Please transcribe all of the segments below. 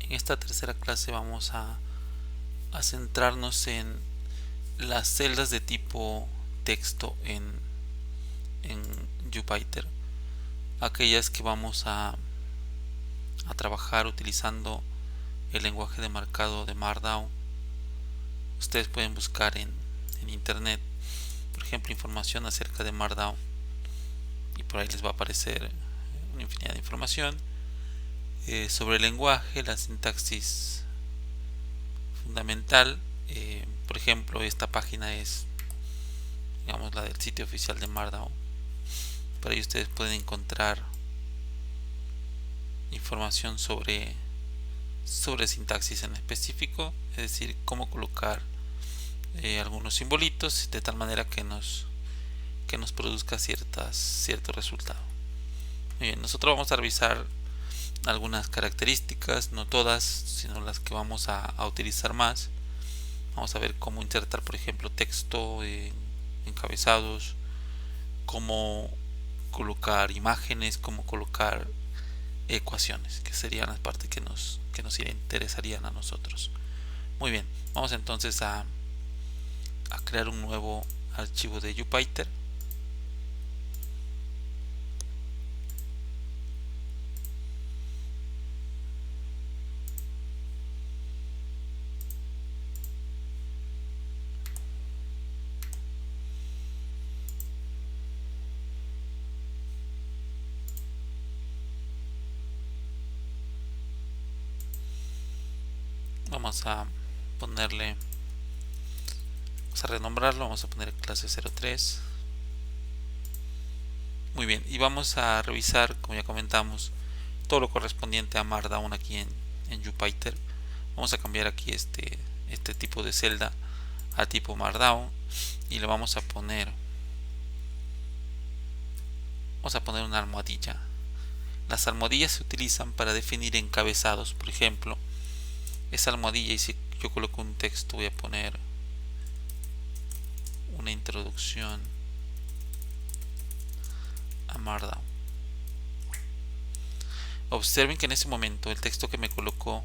En esta tercera clase vamos a centrarnos en las celdas de tipo texto en Jupyter, aquellas que vamos a trabajar utilizando el lenguaje de marcado de Markdown. Ustedes pueden buscar en internet, por ejemplo, información acerca de Markdown, y por ahí les va a aparecer una infinidad de información sobre el lenguaje, la sintaxis fundamental. Por ejemplo, esta página es, digamos, la del sitio oficial de Markdown. Por ahí ustedes pueden encontrar información sobre sintaxis en específico, es decir, cómo colocar algunos simbolitos de tal manera que nos produzca cierto resultado. Muy bien, nosotros vamos a revisar algunas características, no todas, sino las que vamos a utilizar más. Vamos a ver cómo insertar, por ejemplo, texto, encabezados, cómo colocar imágenes, cómo colocar ecuaciones, que serían las partes que nos interesarían a nosotros. Muy bien, vamos entonces a crear un nuevo archivo de Jupyter. Vamos a ponerle, vamos a renombrarlo, vamos a poner clase 03. Muy bien, y vamos a revisar, como ya comentamos, todo lo correspondiente a Markdown aquí en Jupyter. Vamos a cambiar aquí este tipo de celda a tipo Markdown y le vamos a poner una almohadilla. Las almohadillas se utilizan para definir encabezados. Por ejemplo, esa almohadilla, y si yo coloco un texto, voy a poner una introducción a Markdown. Observen que en ese momento el texto que me colocó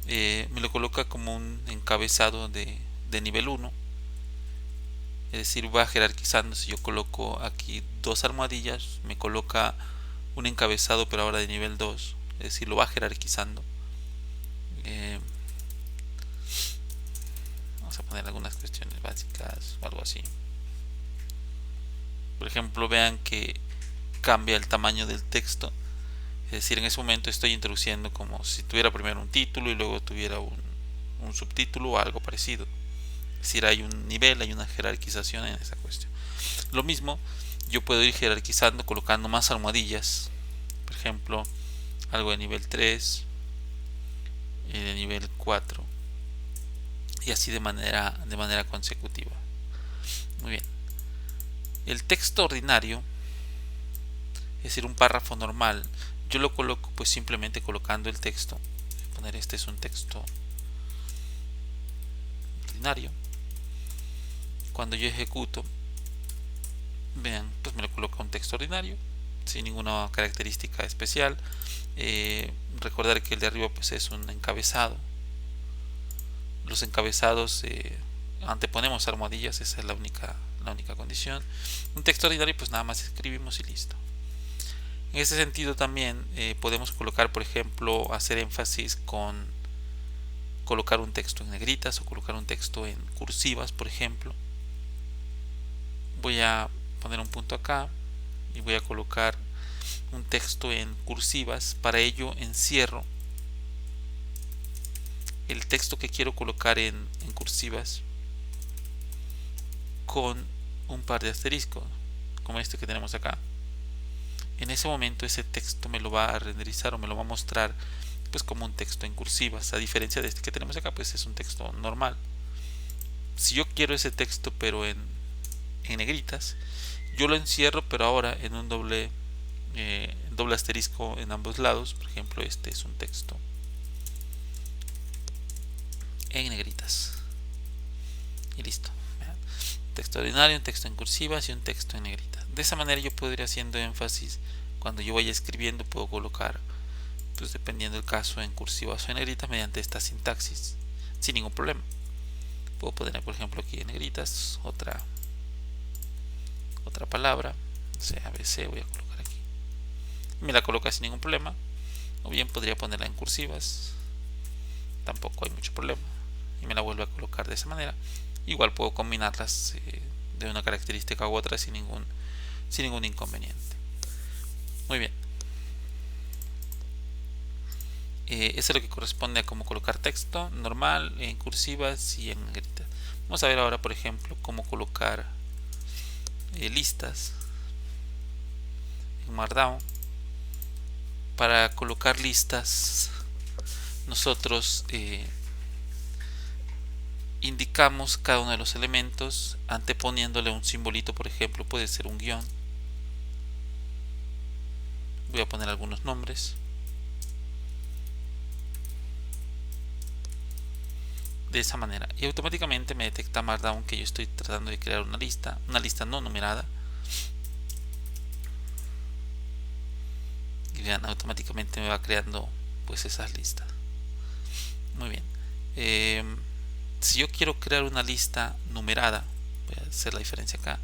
me lo coloca como un encabezado de nivel 1, es decir, va jerarquizando. Si yo coloco aquí dos almohadillas, me coloca un encabezado pero ahora de nivel 2, es decir, lo va jerarquizando. Vamos a poner algunas cuestiones básicas o algo así. Por ejemplo, vean que cambia el tamaño del texto, es decir, en ese momento estoy introduciendo como si tuviera primero un título y luego tuviera un subtítulo o algo parecido. Es decir, hay un nivel, hay una jerarquización en esa cuestión. Lo mismo, yo puedo ir jerarquizando colocando más almohadillas. Por ejemplo, algo de nivel 3 y de nivel 4. Y así de manera consecutiva. Muy bien. El texto ordinario, es decir, un párrafo normal, yo lo coloco pues simplemente colocando el texto. Voy a poner este es un texto ordinario. Cuando yo ejecuto, vean, pues me lo coloca un texto ordinario sin ninguna característica especial. Recordar que el de arriba pues es un encabezado. Los encabezados anteponemos almohadillas, esa es la única condición. Un texto ordinario pues nada más escribimos y listo. En ese sentido también podemos colocar, por ejemplo, hacer énfasis con colocar un texto en negritas o colocar un texto en cursivas, por ejemplo. Voy a poner un punto acá y voy a colocar un texto en cursivas. Para ello encierro el texto que quiero colocar en cursivas con un par de asteriscos, como este que tenemos acá. En ese momento ese texto me lo va a renderizar o me lo va a mostrar pues como un texto en cursivas, a diferencia de este que tenemos acá, pues es un texto normal. Si yo quiero ese texto pero en negritas, yo lo encierro pero ahora en un doble asterisco en ambos lados. Por ejemplo, este es un texto en negritas y listo. Un texto ordinario, un texto en cursivas y un texto en negrita. De esa manera yo podría, haciendo énfasis, cuando yo vaya escribiendo puedo colocar pues dependiendo del caso, en cursivas o en negritas mediante esta sintaxis sin ningún problema. Puedo poner, por ejemplo, aquí en negritas otra palabra, o sea, ABC, voy a colocar aquí, me la coloca sin ningún problema. O bien podría ponerla en cursivas, tampoco hay mucho problema, y me la vuelve a colocar de esa manera. Igual puedo combinarlas de una característica u otra sin ningún inconveniente. Muy bien. Eso es lo que corresponde a cómo colocar texto normal, en cursivas y en negrita. Vamos a ver ahora, por ejemplo, cómo colocar listas en Markdown. Para colocar listas, nosotros indicamos cada uno de los elementos anteponiéndole un simbolito, por ejemplo, puede ser un guión. Voy a poner algunos nombres. De esa manera, y automáticamente me detecta Markdown que yo estoy tratando de crear una lista no numerada, y vean, automáticamente me va creando pues esas listas. Muy bien. Si yo quiero crear una lista numerada, voy a hacer la diferencia acá.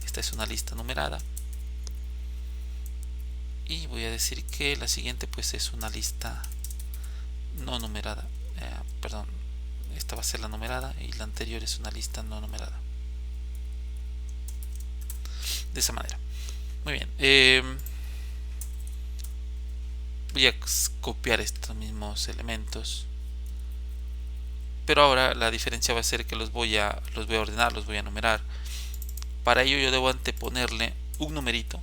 Esta es una lista numerada y voy a decir que la siguiente pues es una lista no numerada. Perdón, esta va a ser la numerada y la anterior es una lista no numerada. De esa manera. Muy bien. Voy a copiar estos mismos elementos, pero ahora la diferencia va a ser que los voy a ordenar, los voy a numerar. Para ello yo debo anteponerle un numerito.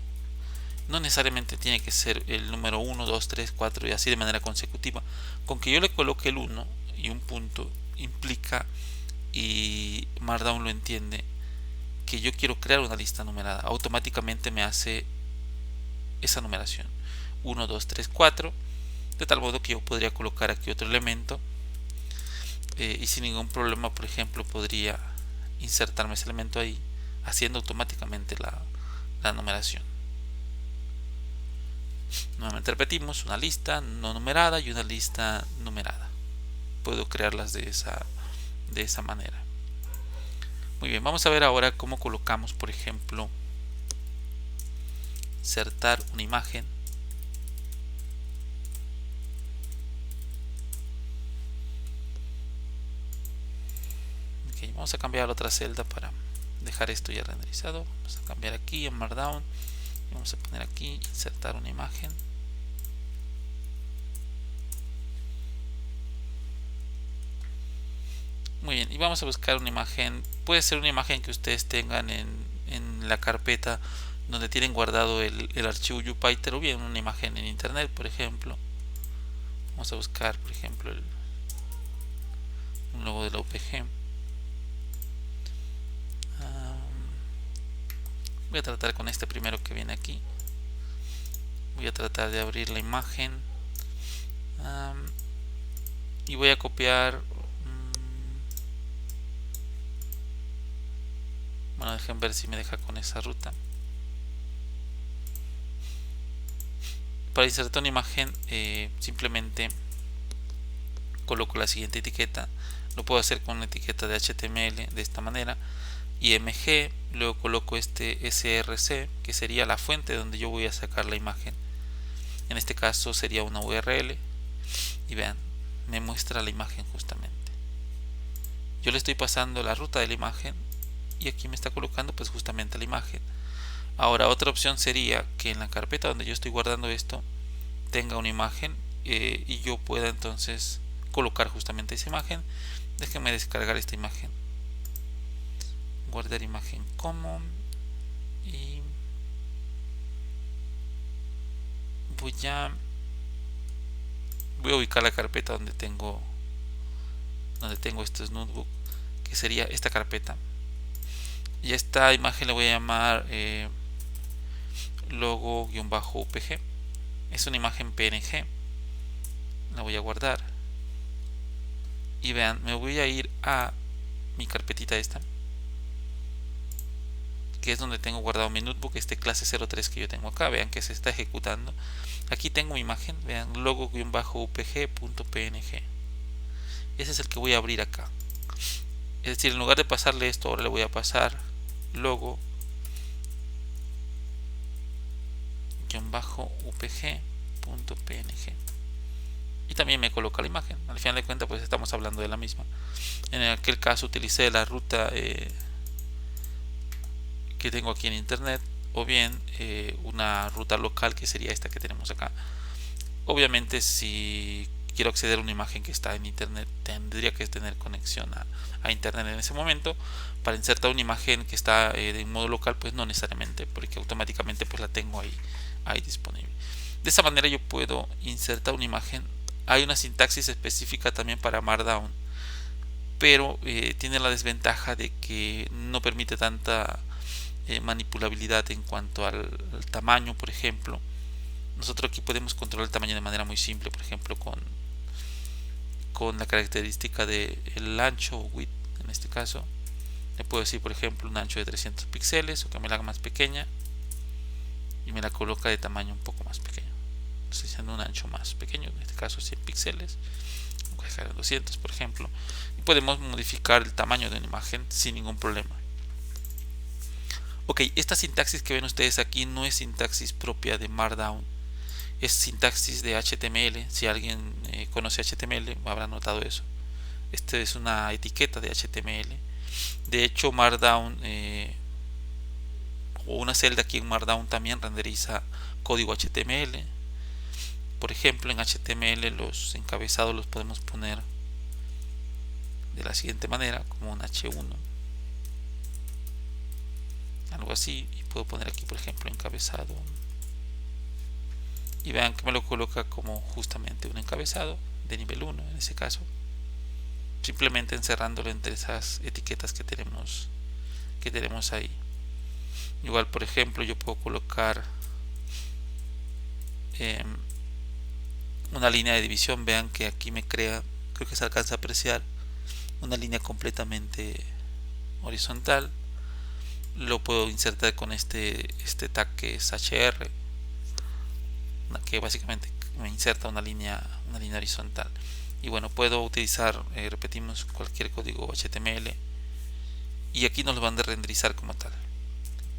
No necesariamente tiene que ser el número 1, 2, 3, 4 y así de manera consecutiva. Con que yo le coloque el 1 y un punto implica, y Markdown lo entiende, que yo quiero crear una lista numerada. Automáticamente me hace esa numeración 1, 2, 3, 4, de tal modo que yo podría colocar aquí otro elemento y sin ningún problema, por ejemplo, podría insertarme ese elemento ahí, haciendo automáticamente la numeración. Nuevamente repetimos, una lista no numerada y una lista numerada. Puedo crearlas de esa manera. Muy bien, vamos a ver ahora cómo colocamos, por ejemplo, insertar una imagen. Okay, vamos a cambiar a la otra celda para dejar esto ya renderizado. Vamos a cambiar aquí en Markdown y vamos a poner aquí insertar una imagen. Muy bien, y vamos a buscar una imagen. Puede ser una imagen que ustedes tengan en la carpeta donde tienen guardado el archivo Jupyter, o bien una imagen en internet, por ejemplo. Vamos a buscar, por ejemplo, un logo de la UPG. Voy a tratar con este primero que viene aquí. Voy a tratar de abrir la imagen y voy a copiar. Bueno, dejen ver si me deja con esa ruta. Para insertar una imagen simplemente coloco la siguiente etiqueta. Lo puedo hacer con una etiqueta de HTML de esta manera, IMG, luego coloco este src, que sería la fuente donde yo voy a sacar la imagen. En este caso sería una URL, y vean, me muestra la imagen justamente. Yo le estoy pasando la ruta de la imagen y aquí me está colocando pues justamente la imagen. Ahora, otra opción sería que en la carpeta donde yo estoy guardando esto tenga una imagen y yo pueda entonces colocar justamente esa imagen. Déjenme descargar esta imagen, guardar imagen como, y voy a ubicar la carpeta donde tengo estos notebook, que sería esta carpeta, y a esta imagen le voy a llamar logo-upg. Es una imagen PNG, la voy a guardar y vean, me voy a ir a mi carpetita esta que es donde tengo guardado mi notebook, este clase 03 que yo tengo acá. Vean que se está ejecutando. Aquí tengo mi imagen, vean, logo-upg.png. Ese es el que voy a abrir acá. Es decir, en lugar de pasarle esto, ahora le voy a pasar logo-upg.png. Y también me coloca la imagen. Al final de cuentas, pues estamos hablando de la misma. En aquel caso utilicé la ruta que tengo aquí en internet, o bien una ruta local, que sería esta que tenemos acá. Obviamente, si quiero acceder a una imagen que está en internet, tendría que tener conexión a internet en ese momento. Para insertar una imagen que está de modo local, pues no necesariamente, porque automáticamente pues la tengo ahí disponible. De esa manera yo puedo insertar una imagen. Hay una sintaxis específica también para Markdown, pero tiene la desventaja de que no permite tanta manipulabilidad en cuanto al tamaño. Por ejemplo, nosotros aquí podemos controlar el tamaño de manera muy simple, por ejemplo con la característica del ancho o width. En este caso le puedo decir, por ejemplo, un ancho de 300 píxeles, o que me la haga más pequeña y me la coloca de tamaño un poco más pequeño. Estoy haciendo un ancho más pequeño, en este caso 100 píxeles, o 200 por ejemplo, y podemos modificar el tamaño de una imagen sin ningún problema. Ok, esta sintaxis que ven ustedes aquí no es sintaxis propia de Markdown, es sintaxis de HTML. Si alguien conoce HTML habrá notado eso. Esta es una etiqueta de HTML. De hecho, Markdown o una celda aquí en Markdown también renderiza código HTML. Por ejemplo, en HTML los encabezados los podemos poner de la siguiente manera, como un H1, algo así, y puedo poner aquí, por ejemplo, encabezado, y vean que me lo coloca como justamente un encabezado de nivel 1 en ese caso, simplemente encerrándolo entre esas etiquetas que tenemos ahí. Igual, por ejemplo, yo puedo colocar una línea de división. Vean que aquí me crea, creo que se alcanza a apreciar, una línea completamente horizontal. Lo puedo insertar con este tag que es HR, que básicamente me inserta una línea horizontal. Y bueno, puedo utilizar, repetimos, cualquier código HTML, y aquí nos lo van a renderizar como tal.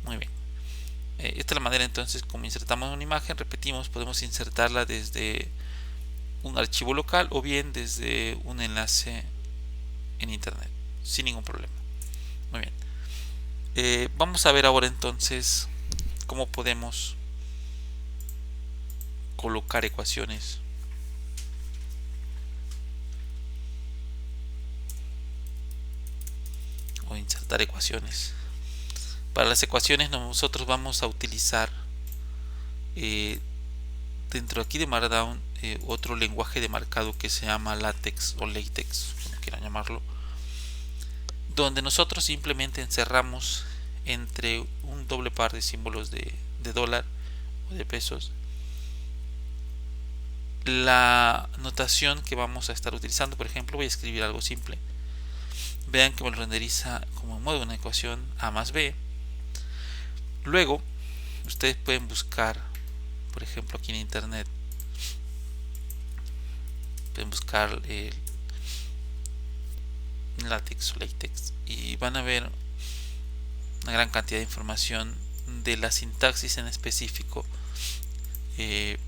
Muy bien. Esta es la manera entonces como insertamos una imagen. Repetimos, podemos insertarla desde un archivo local o bien desde un enlace en internet sin ningún problema. Muy bien. Vamos a ver ahora entonces cómo podemos colocar ecuaciones o insertar ecuaciones. Para las ecuaciones nosotros vamos a utilizar dentro aquí de Markdown otro lenguaje de marcado que se llama LaTeX o LaTeX, como quieran llamarlo, donde nosotros simplemente encerramos entre un doble par de símbolos de dólar o de pesos la notación que vamos a estar utilizando. Por ejemplo, voy a escribir algo simple. Vean que me lo renderiza como en modo de una ecuación a más b. Luego ustedes pueden buscar, por ejemplo, aquí en internet, pueden buscar LaTeX o LaTeX y van a ver una gran cantidad de información de la sintaxis en específico. Dejen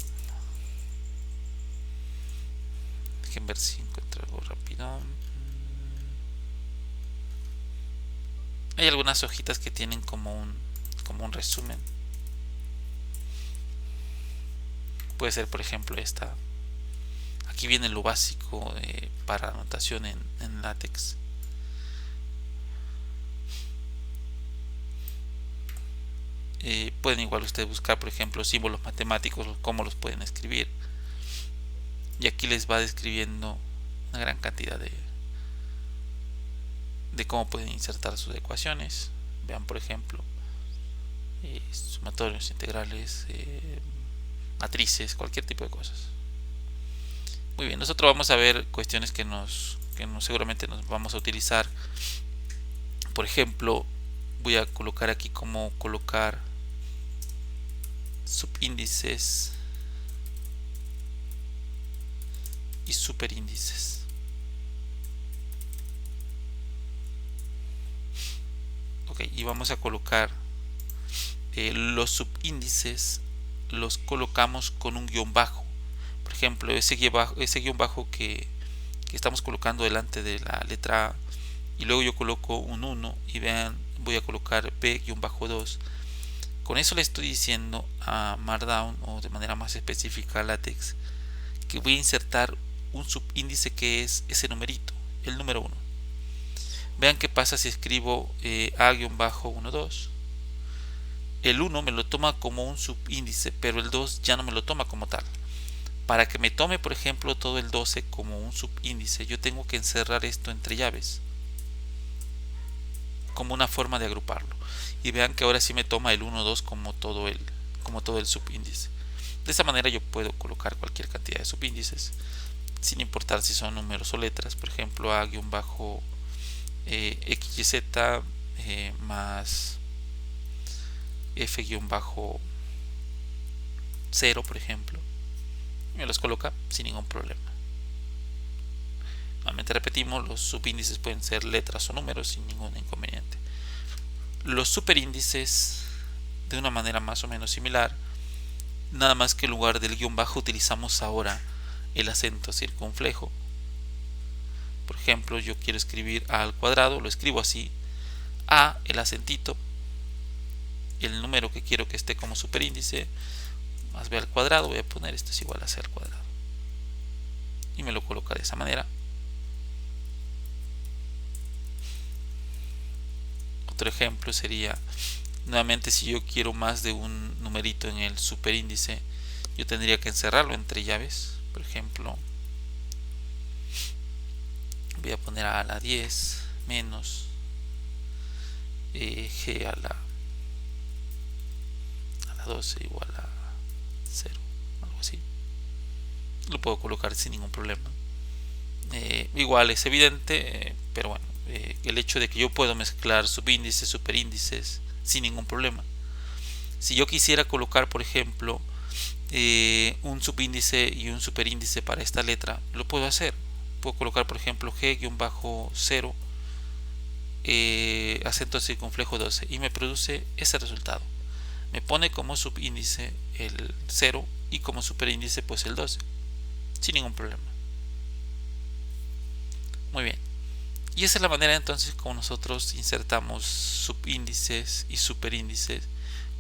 ver si encuentro algo rápido. Hay algunas hojitas que tienen como un resumen. Puede ser, por ejemplo, esta. Aquí viene lo básico para anotación en LaTeX. Pueden igual ustedes buscar, por ejemplo, símbolos matemáticos, cómo los pueden escribir, y aquí les va describiendo una gran cantidad de cómo pueden insertar sus ecuaciones. Vean, por ejemplo, sumatorios, integrales, matrices, cualquier tipo de cosas. Muy bien, nosotros vamos a ver cuestiones que seguramente nos vamos a utilizar. Por ejemplo, voy a colocar aquí como colocar subíndices y superíndices. Ok, y vamos a colocar los subíndices, los colocamos con un guión bajo. Por ejemplo, ese guión bajo que estamos colocando delante de la letra A, y luego yo coloco un 1 y vean, voy a colocar B-2. Con eso le estoy diciendo a Markdown, o de manera más específica a LaTeX, que voy a insertar un subíndice que es ese numerito, el número 1. Vean qué pasa si escribo A-12. El 1 me lo toma como un subíndice, pero el 2 ya no me lo toma como tal. Para que me tome, por ejemplo, todo el 12 como un subíndice, yo tengo que encerrar esto entre llaves, como una forma de agruparlo. Y vean que ahora sí me toma el 1, 2 como todo el subíndice. De esa manera yo puedo colocar cualquier cantidad de subíndices, sin importar si son números o letras. Por ejemplo, A-XYZ más F-0, por ejemplo, me los coloca sin ningún problema. Nuevamente repetimos, los subíndices pueden ser letras o números sin ningún inconveniente. Los superíndices, de una manera más o menos similar, nada más que en lugar del guión bajo utilizamos ahora el acento circunflejo. Por ejemplo, yo quiero escribir A al cuadrado, lo escribo así: A, el acentito, el número que quiero que esté como superíndice, más B al cuadrado, voy a poner esto es igual a C al cuadrado, y me lo coloca de esa manera. Otro ejemplo sería, nuevamente, si yo quiero más de un numerito en el superíndice, yo tendría que encerrarlo entre llaves. Por ejemplo, voy a poner A a la 10 menos G a la 12 igual a 0, algo así. Lo puedo colocar sin ningún problema. Igual es evidente, pero bueno, el hecho de que yo puedo mezclar subíndices, superíndices sin ningún problema. Si yo quisiera colocar, por ejemplo, un subíndice y un superíndice para esta letra, lo puedo hacer. Puedo colocar, por ejemplo, G-0 acento circunflejo 12 y me produce ese resultado. Me pone como subíndice el 0 y como superíndice pues el 12, sin ningún problema. Muy bien. Y esa es la manera entonces como nosotros insertamos subíndices y superíndices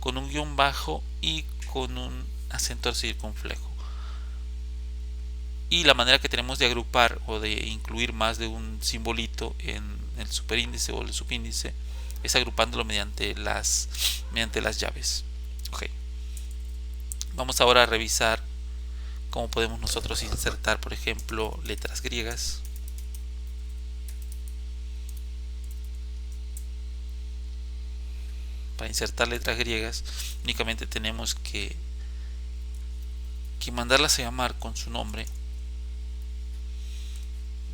con un guión bajo y con un acento circunflejo. Y la manera que tenemos de agrupar o de incluir más de un simbolito en el superíndice o el subíndice es agrupándolo mediante las llaves. Ok. Vamos ahora a revisar cómo podemos nosotros insertar, por ejemplo, letras griegas. Para insertar letras griegas únicamente tenemos que mandarlas a llamar con su nombre.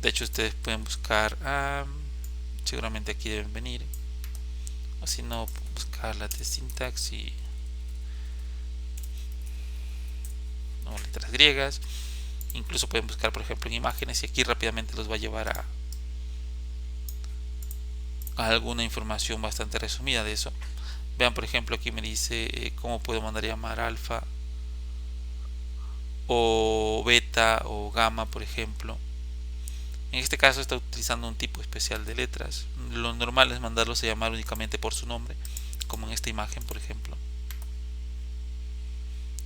De hecho, ustedes pueden buscar, seguramente aquí deben venir, o si no, buscar la sintaxis, no, letras griegas. Incluso pueden buscar, por ejemplo, en imágenes, y aquí rápidamente los va a llevar a alguna información bastante resumida de eso. Vean, por ejemplo, aquí me dice cómo puedo mandar a llamar alfa o beta o gamma, por ejemplo. En este caso está utilizando un tipo especial de letras. Lo normal es mandarlos a llamar únicamente por su nombre, como en esta imagen, por ejemplo.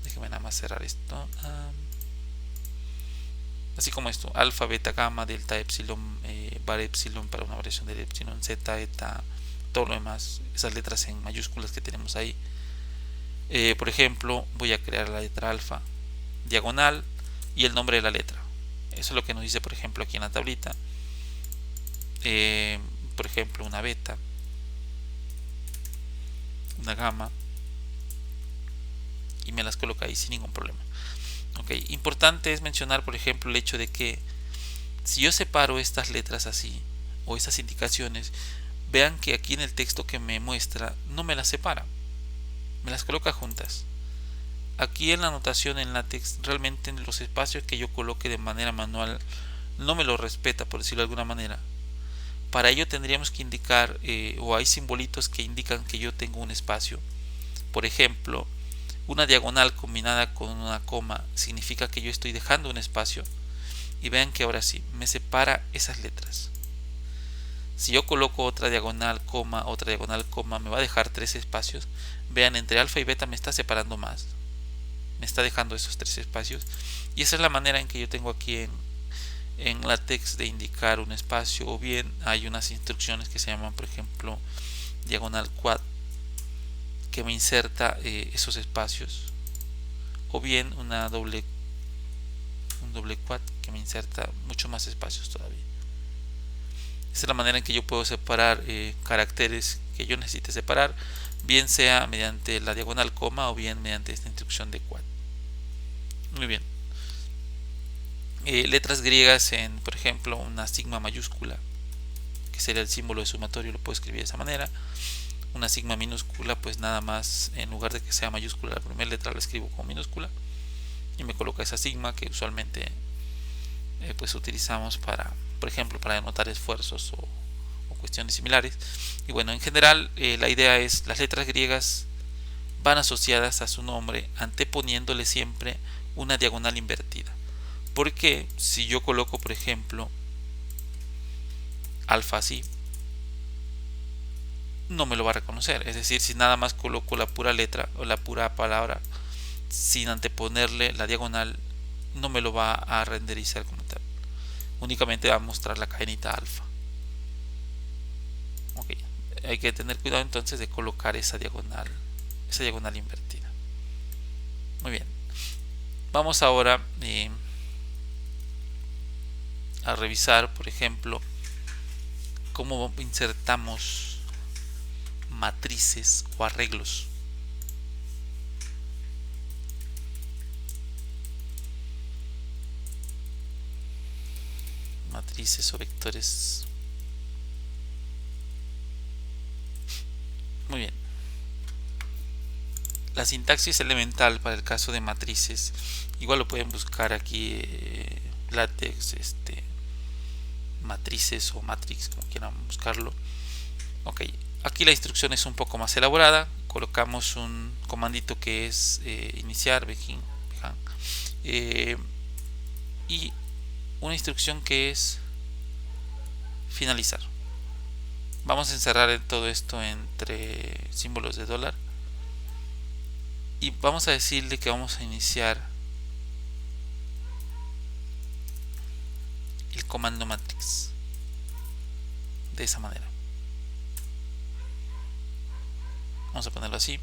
Déjenme nada más cerrar esto. Así como esto: alfa, beta, gamma, delta, epsilon, bar epsilon para una variación del epsilon, zeta, eta, todo lo demás, esas letras en mayúsculas que tenemos ahí. Por ejemplo, voy a crear la letra alfa, diagonal, y el nombre de la letra. Eso es lo que nos dice, por ejemplo, aquí en la tablita. Por ejemplo, una beta, una gamma, y me las coloca ahí sin ningún problema. Okay. Importante es mencionar, por ejemplo, el hecho de que si yo separo estas letras así, o estas indicaciones, vean que aquí en el texto que me muestra no me las separa, me las coloca juntas. Aquí en la anotación en LaTeX realmente en los espacios que yo coloque de manera manual no me lo respeta, por decirlo de alguna manera. Para ello tendríamos que indicar o hay simbolitos que indican que yo tengo un espacio. Por ejemplo, una diagonal combinada con una coma significa que yo estoy dejando un espacio. Y vean que ahora sí me separa esas letras. Si yo coloco otra diagonal coma, me va a dejar 3 espacios. Vean, entre alfa y beta me está separando más, me está dejando esos 3 espacios. Y esa es la manera en que yo tengo aquí en LaTeX de indicar un espacio. O bien hay unas instrucciones que se llaman, por ejemplo, diagonal quad, que me inserta esos espacios. O bien un doble quad que me inserta mucho más espacios todavía. Esa es la manera en que yo puedo separar caracteres que yo necesite separar, bien sea mediante la diagonal coma o bien mediante esta instrucción de quad. Muy bien. Letras griegas en, por ejemplo, una sigma mayúscula, que sería el símbolo de sumatorio, lo puedo escribir de esa manera. Una sigma minúscula, pues nada más, en lugar de que sea mayúscula la primera letra, la escribo como minúscula y me coloca esa sigma que usualmente pues utilizamos para, por ejemplo, para denotar esfuerzos o cuestiones similares. Y bueno, en general la idea es las letras griegas van asociadas a su nombre anteponiéndole siempre una diagonal invertida. Porque si yo coloco, por ejemplo, alfa así, no me lo va a reconocer. Es decir, si nada más coloco la pura letra o la pura palabra sin anteponerle la diagonal, no me lo va a renderizar como tal. Únicamente va a mostrar la cadenita alfa. Ok, hay que tener cuidado entonces de colocar esa diagonal invertida. Muy bien, vamos ahora a revisar, por ejemplo, cómo insertamos matrices o arreglos. Matrices o vectores. Muy bien. La sintaxis elemental para el caso de matrices, igual lo pueden buscar aquí LaTeX, matrices o matrix, como quieran buscarlo. Ok, aquí la instrucción es un poco más elaborada. Colocamos un comandito que es iniciar, begin, y una instrucción que es finalizar. Vamos a encerrar en todo esto entre símbolos de dólar y vamos a decirle que vamos a iniciar el comando matrix de esa manera. Vamos a ponerlo así,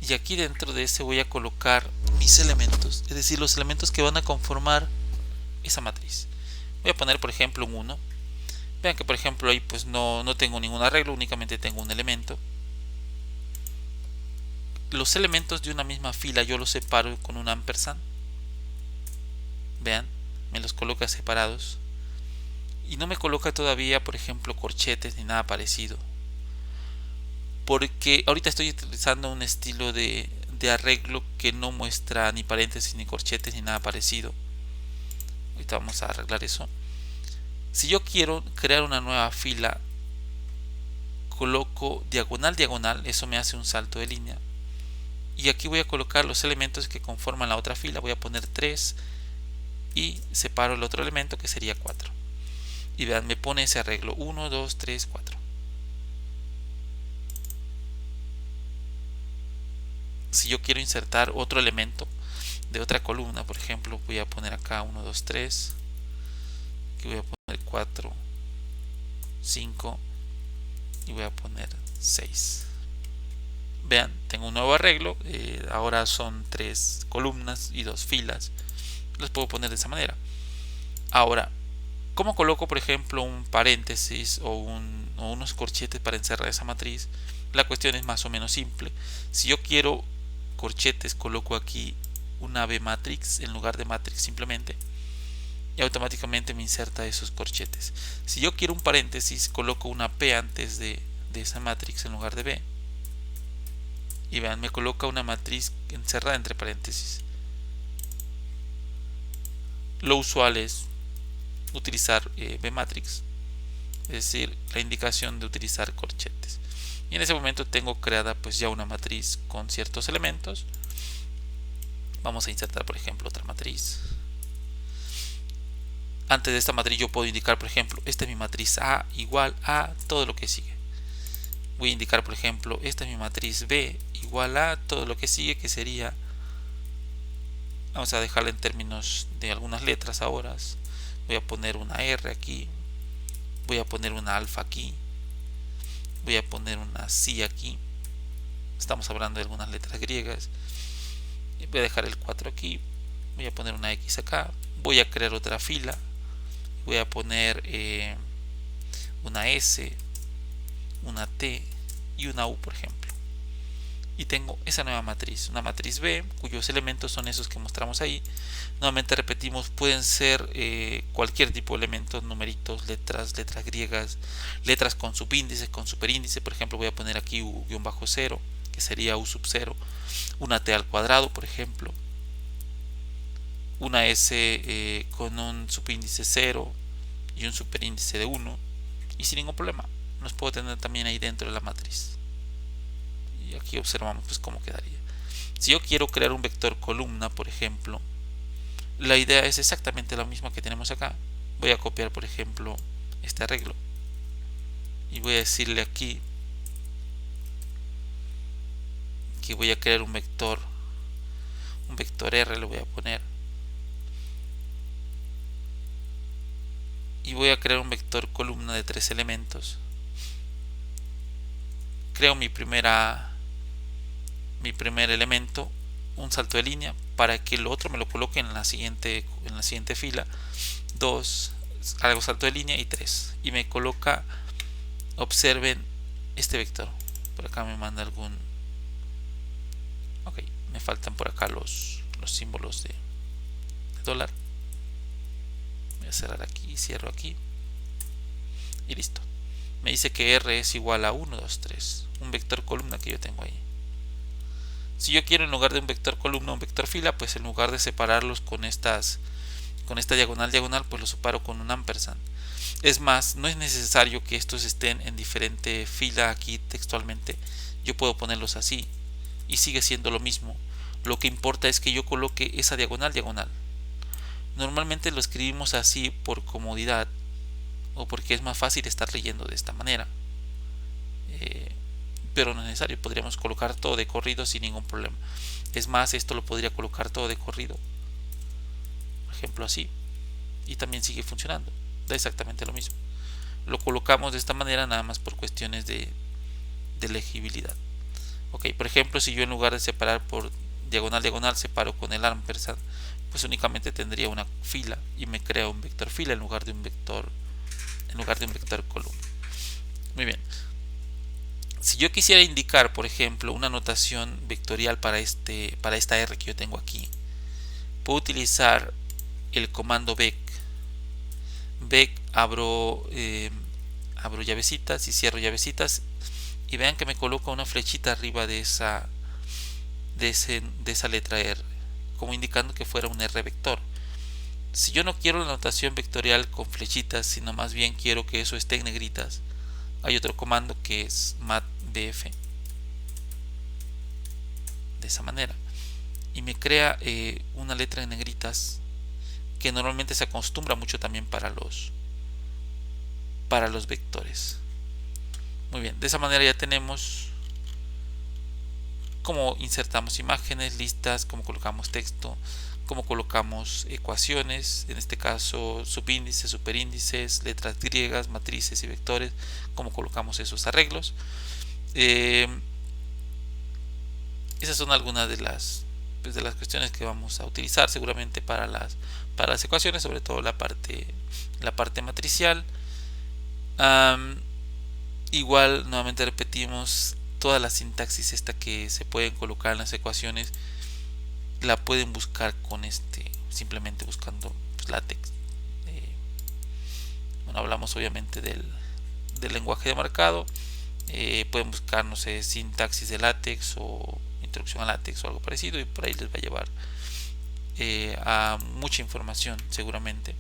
y aquí dentro de ese voy a colocar mis elementos, es decir, los elementos que van a conformar esa matriz. Voy a poner, por ejemplo, un 1. Vean que, por ejemplo, ahí pues no tengo ningún arreglo, únicamente tengo un elemento. Los elementos de una misma fila yo los separo con un ampersand. Vean, me los coloca separados y no me coloca todavía, por ejemplo, corchetes ni nada parecido, porque ahorita estoy utilizando un estilo de arreglo que no muestra ni paréntesis ni corchetes ni nada parecido. Ahorita vamos a arreglar eso. Si yo quiero crear una nueva fila, coloco diagonal diagonal, eso me hace un salto de línea, y aquí voy a colocar los elementos que conforman la otra fila. Voy a poner 3 y separo el otro elemento, que sería 4, y vean, me pone ese arreglo 1, 2, 3, 4. Si yo quiero insertar otro elemento de otra columna, por ejemplo, voy a poner acá 1, 2, 3, aquí voy a poner 4, 5 y voy a poner 6. Vean, tengo un nuevo arreglo, ahora son 3 columnas y 2 filas. Los puedo poner de esa manera. Ahora, ¿cómo coloco, por ejemplo, un paréntesis o unos corchetes para encerrar esa matriz? La cuestión es más o menos simple. Si yo quiero corchetes, coloco aquí una B matrix en lugar de matrix simplemente, y automáticamente me inserta esos corchetes. Si yo quiero un paréntesis, coloco una P antes de de esa matriz en lugar de B. Y vean, me coloca una matriz encerrada entre paréntesis. Lo usual es utilizar B matrix, es decir, la indicación de utilizar corchetes. Y en ese momento tengo creada pues ya una matriz con ciertos elementos. Vamos a insertar por ejemplo otra matriz. Antes de esta matriz yo puedo indicar por ejemplo, esta es mi matriz A igual a todo lo que sigue. Voy a indicar por ejemplo, esta es mi matriz B igual a todo lo que sigue, que sería, vamos a dejarla en términos de algunas letras ahora. Voy a poner una R aquí, voy a poner una alfa aquí, voy a poner una C aquí. Estamos hablando de algunas letras griegas. Voy a dejar el 4 aquí, voy a poner una X acá, voy a crear otra fila, voy a poner una S, una T y una U por ejemplo. Y tengo esa nueva matriz, una matriz B, cuyos elementos son esos que mostramos ahí. Nuevamente repetimos, pueden ser cualquier tipo de elementos, numeritos, letras griegas, letras con subíndices, con superíndice. Por ejemplo, voy a poner aquí U-0, que sería U sub 0, una T al cuadrado, por ejemplo, una S con un subíndice 0 y un superíndice de 1, y sin ningún problema los puedo tener también ahí dentro de la matriz. Y aquí observamos pues cómo quedaría. Si yo quiero crear un vector columna, por ejemplo, la idea es exactamente la misma que tenemos acá. Voy a copiar por ejemplo este arreglo y voy a decirle aquí que voy a crear un vector R, lo voy a poner, y voy a crear un vector columna de 3 elementos. Creo mi primer elemento, un salto de línea, para que lo otro me lo coloque en la siguiente fila. 2, hago salto de línea, y 3, y me coloca, observen este vector. Por acá me manda algún, ok, me faltan por acá los símbolos de dólar. Voy a cerrar aquí, cierro aquí y listo. Me dice que R es igual a 1, 2, 3, un vector columna que yo tengo ahí. Si yo quiero, en lugar de un vector columna, un vector fila, pues en lugar de separarlos con esta diagonal, pues los separo con un ampersand. Es más, no es necesario que estos estén en diferente fila aquí textualmente. Yo puedo ponerlos así y sigue siendo lo mismo. Lo que importa es que yo coloque esa diagonal. Normalmente lo escribimos así por comodidad o porque es más fácil estar leyendo de esta manera, pero no es necesario. Podríamos colocar todo de corrido sin ningún problema. Es más, esto lo podría colocar todo de corrido, por ejemplo así, y también sigue funcionando, da exactamente lo mismo. Lo colocamos de esta manera nada más por cuestiones de legibilidad. Ok, por ejemplo, si yo en lugar de separar por diagonal separo con el ampersand, pues únicamente tendría una fila y me crea un vector fila en lugar de un vector columna. Muy bien. Si yo quisiera indicar, por ejemplo, una notación vectorial para esta R que yo tengo aquí, puedo utilizar el comando vec. Abro llavecitas y cierro llavecitas, y vean que me coloca una flechita arriba de esa letra R, como indicando que fuera un R vector. Si yo no quiero la notación vectorial con flechitas, sino más bien quiero que eso esté en negritas, hay otro comando que es matbf, de esa manera, y me crea una letra en negritas que normalmente se acostumbra mucho también para los vectores. Muy bien, de esa manera ya tenemos cómo insertamos imágenes, listas, cómo colocamos texto, cómo colocamos ecuaciones, en este caso subíndices, superíndices, letras griegas, matrices y vectores, cómo colocamos esos arreglos. Esas son algunas de las cuestiones que vamos a utilizar seguramente para las ecuaciones, sobre todo la parte matricial. Igual, nuevamente repetimos, toda la sintaxis esta que se pueden colocar en las ecuaciones la pueden buscar con simplemente buscando pues, LaTeX. Bueno, hablamos obviamente del lenguaje de marcado, pueden buscar, no sé, sintaxis de LaTeX o introducción a LaTeX o algo parecido, y por ahí les va a llevar a mucha información seguramente,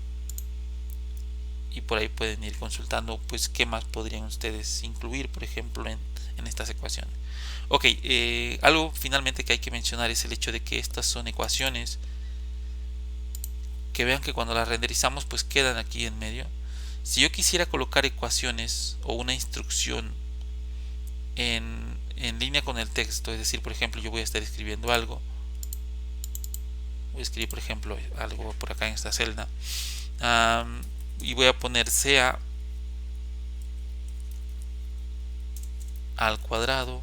y por ahí pueden ir consultando pues qué más podrían ustedes incluir, por ejemplo, en estas ecuaciones. Ok, algo finalmente que hay que mencionar es el hecho de que estas son ecuaciones que vean que cuando las renderizamos pues quedan aquí en medio. Si yo quisiera colocar ecuaciones o una instrucción en línea con el texto, es decir, por ejemplo, yo voy a estar escribiendo algo, voy a escribir por ejemplo algo por acá en esta celda, y voy a poner sea al cuadrado,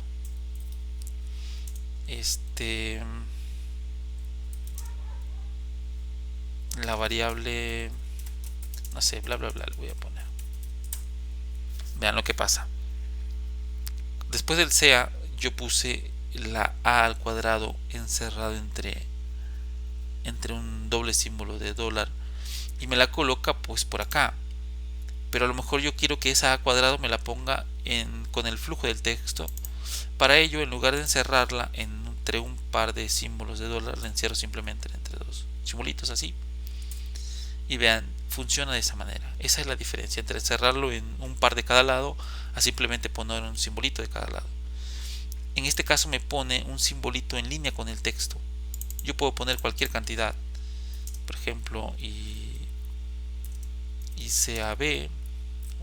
la variable, no sé, bla bla bla, le voy a poner. Vean lo que pasa. Después del sea yo puse la a al cuadrado encerrado entre un doble símbolo de dólar, y me la coloca pues por acá. Pero a lo mejor yo quiero que esa a cuadrado me la ponga con el flujo del texto. Para ello, en lugar de encerrarla entre un par de símbolos de dólar, la encierro simplemente entre dos simbolitos así. Y vean, funciona de esa manera. Esa es la diferencia entre encerrarlo en un par de cada lado a simplemente poner un simbolito de cada lado. En este caso me pone un simbolito en línea con el texto. Yo puedo poner cualquier cantidad, por ejemplo, y sea b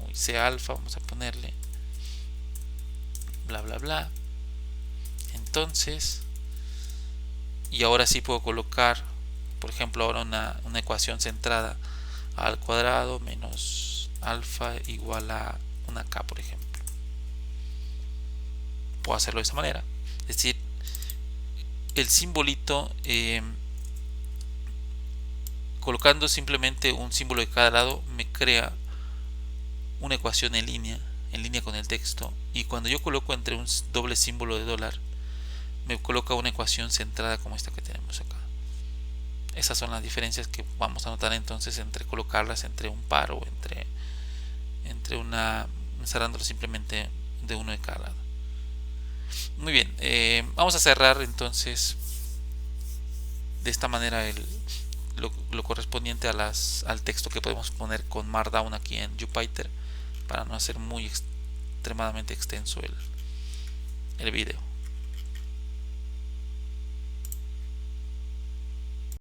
o sea alfa, vamos a ponerle bla bla bla. Entonces, y ahora sí puedo colocar, por ejemplo, ahora una ecuación centrada al cuadrado menos alfa igual a una k, por ejemplo. Puedo hacerlo de esa manera. Es decir, el simbolito, colocando simplemente un símbolo de cada lado, me crea una ecuación en línea con el texto, y cuando yo coloco entre un doble símbolo de dólar, me coloca una ecuación centrada como esta que tenemos acá. Esas son las diferencias que vamos a notar entonces entre colocarlas entre un par o entre una, cerrándolo simplemente de uno de cada lado. Muy bien, vamos a cerrar entonces de esta manera lo correspondiente al texto que podemos poner con Markdown aquí en Jupyter, para no hacer muy extremadamente extenso el video.